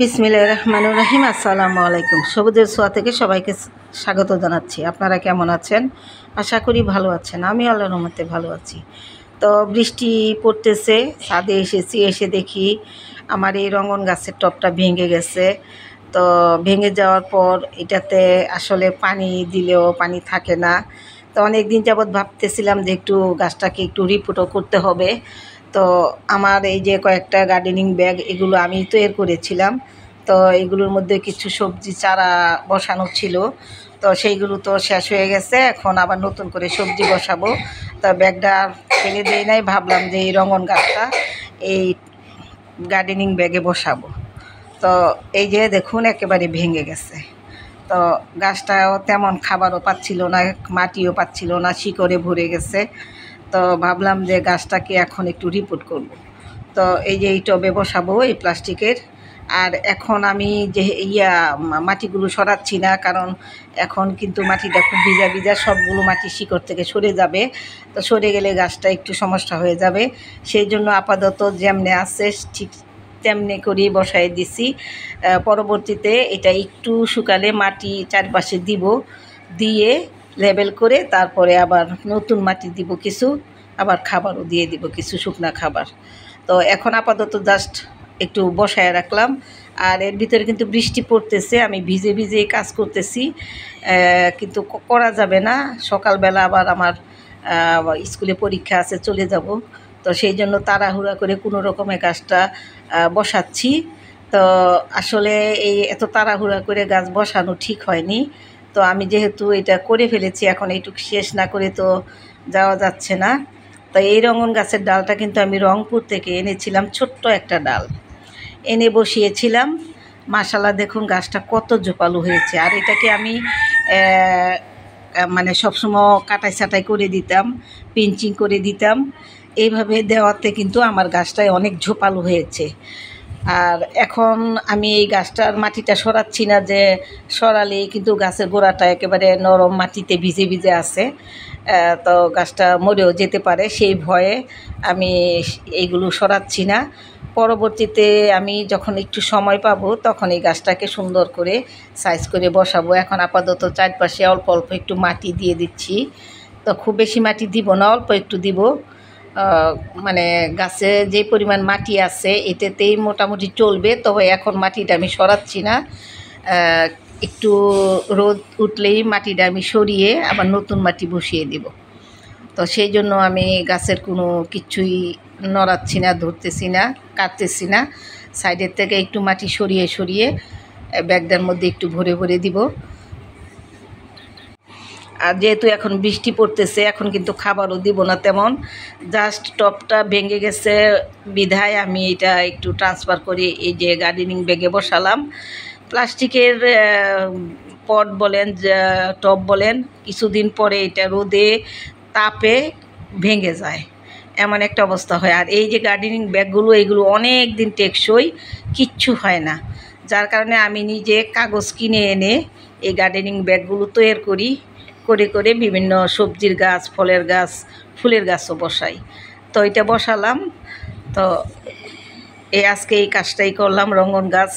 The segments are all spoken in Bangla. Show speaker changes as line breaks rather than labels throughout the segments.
বিসমিল্লাহির রহমানির রহিম। আসসালামু আলাইকুম। সবুজের ছোঁয়া থেকে সবাইকে স্বাগত জানাচ্ছি। আপনারা কেমন আছেন? আশা করি ভালো আছেন। আমি আল্লাহর রহমতে ভালো আছি। তো বৃষ্টি পড়তেছে, ছাদে এসেছি, এসে দেখি আমার এই রঙ্গন গাছের টবটা ভেঙে গেছে। তো ভেঙে যাওয়ার পর এটাতে আসলে পানি দিলেও পানি থাকে না। তো অনেক দিন যাবৎ ভাবতেছিলাম যে একটু গাছটাকে একটু রিপোর্টও করতে হবে। তো আমার এই যে কয়েকটা গার্ডেনিং ব্যাগ, এগুলো আমি তৈরি করেছিলাম। তো এগুলোর মধ্যে কিছু সবজি চারা বসানো ছিল, তো সেইগুলো তো শেষ হয়ে গেছে। এখন আবার নতুন করে সবজি বসাবো। তো ব্যাগটা ফেলে দিই নাই, ভাবলাম যে এই রঙন গাছটা এই গার্ডেনিং ব্যাগে বসাবো। তো এই যে দেখুন একেবারে ভেঙে গেছে। তো গাছটাও তেমন খাবারও পাচ্ছিল না, মাটিও পাচ্ছিল না, শিকড়ে ভরে গেছে। তো ভাবলাম যে গাছটাকে এখন একটু রিপোর্ট করব। তো এই যে এই টবে বসাবো এই প্লাস্টিকের। আর এখন আমি যে মাটিগুলো সরাচ্ছি না, কারণ এখন কিন্তু মাটিটা খুব ভিজা ভিজা, সবগুলো মাটি শিকড় থেকে সরে যাবে। তো সরে গেলে গাছটা একটু সমস্যা হয়ে যাবে। সেই জন্য আপাতত যেমনে আছে ঠিক তেমনি করেই বসাই দিছি। পরবর্তীতে এটা একটু শুকালে মাটি চারপাশে দিব, দিয়ে লেবেল করে তারপরে আবার নতুন মাটি দিব কিছু, আবার খাবারও দিয়ে দিব কিছু শুকনা খাবার। তো এখন আপাতত জাস্ট একটু বসায় রাখলাম। আর এর ভিতরে কিন্তু বৃষ্টি পড়তেছে, আমি ভিজে ভিজেই কাজ করতেছি, কিন্তু করা যাবে না। সকালবেলা আবার আমার স্কুলে পরীক্ষা আছে, চলে যাব। তো সেই জন্য তাড়াহুড়া করে কোনো রকমে গাছটা বসাচ্ছি। তো আসলে এই এত তাড়াহুড়া করে গাছ বসানো ঠিক হয়নি। তো আমি যেহেতু এটা করে ফেলেছি, এখন এইটুকু শেষ না করে তো যাওয়া যাচ্ছে না। তো এই রঙন গাছের ডালটা কিন্তু আমি রংপুর থেকে এনেছিলাম, ছোট্ট একটা ডাল এনে বসিয়েছিলাম। মাশাআল্লাহ দেখুন গাছটা কত জোপালো হয়েছে। আর এটাকে আমি মানে সবসময় কাটাই ছাটাই করে দিতাম, পিঞ্চিং করে দিতাম। এইভাবে দেওয়াতে কিন্তু আমার গাছটায় অনেক ঝোপালো হয়েছে। আর এখন আমি এই গাছটার মাটিটা সরাচ্ছি না, যে সরালেই কিন্তু গাছের গোড়াটা একেবারে নরম মাটিতে ভিজে ভিজে আছে। তো গাছটা মরেও যেতে পারে, সেই ভয়ে আমি এইগুলো সরাচ্ছি না। পরবর্তীতে আমি যখন একটু সময় পাবো তখন এই গাছটাকে সুন্দর করে সাইজ করে বসাবো। এখন আপাতত চারপাশে অল্প অল্প একটু মাটি দিয়ে দিচ্ছি। তো খুব বেশি মাটি দিব না, অল্প একটু দিব। মানে গাছে যে পরিমাণ মাটি আছে এটাতেই মোটামুটি চলবে। তবে এখন মাটিটা আমি সরাচ্ছি না, একটু রোদ উঠলেই মাটিটা আমি সরিয়ে আবার নতুন মাটি বসিয়ে দিব। তো সেই জন্য আমি গাছের কোনো কিছুই নড়াচ্ছি না, ধরতেছি না, কাটতেছি না। সাইডের থেকে একটু মাটি সরিয়ে সরিয়ে ব্যাগটার মধ্যে একটু ভরে ভরে দিব। আর যেহেতু এখন বৃষ্টি পড়তেছে, এখন কিন্তু খাবারও দিব না তেমন। জাস্ট টপটা ভেঙে গেছে বিধায় আমি এটা একটু ট্রান্সফার করে এই যে গার্ডেনিং ব্যাগে বসালাম। প্লাস্টিকের পট বলেন, টব বলেন, কিছুদিন পরে এটা রোদে তাপে ভেঙে যায়, এমন একটা অবস্থা হয়। আর এই যে গার্ডেনিং ব্যাগগুলো, এগুলো অনেক দিন টেকসই, কিচ্ছু হয় না। যার কারণে আমি নিজে কাগজ কিনে এনে এই গার্ডেনিং ব্যাগগুলো তৈরি করি, করে করে বিভিন্ন সবজির গাছ, ফলের গাছ, ফুলের গাছও বসাই। তো এটা বসালাম। তো আজকে এই কাজটাই করলাম, রঙ্গন গাছ।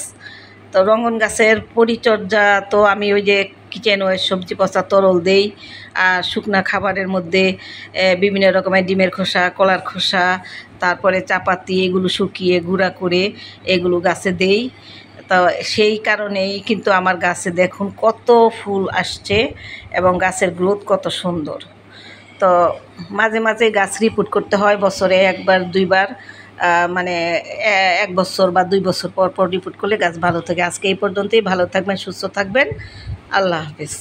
তো রঙ্গন গাছের পরিচর্যা তো আমি ওই যে কিচেন ওয়েস্ট, সবজি পচা তরল দেই। আর শুকনা খাবারের মধ্যে বিভিন্ন রকমের ডিমের খোসা, কলার খোসা, তারপরে চাপাতি, এগুলো শুকিয়ে গুঁড়া করে এগুলো গাছে দেই। তো সেই কারণেই কিন্তু আমার গাছে দেখুন কত ফুল আসছে এবং গাছের গ্রোথ কত সুন্দর। তো মাঝে মাঝে গাছ রিপোর্ট করতে হয়, বছরে একবার দুইবার, মানে 1 বছর বা 2 বছর পর পর রিপোর্ট করলে গাছ ভালো থাকে। আজকে এই পর্যন্তই, ভালো থাকবেন, সুস্থ থাকবেন, আল্লাহ হাফিজ।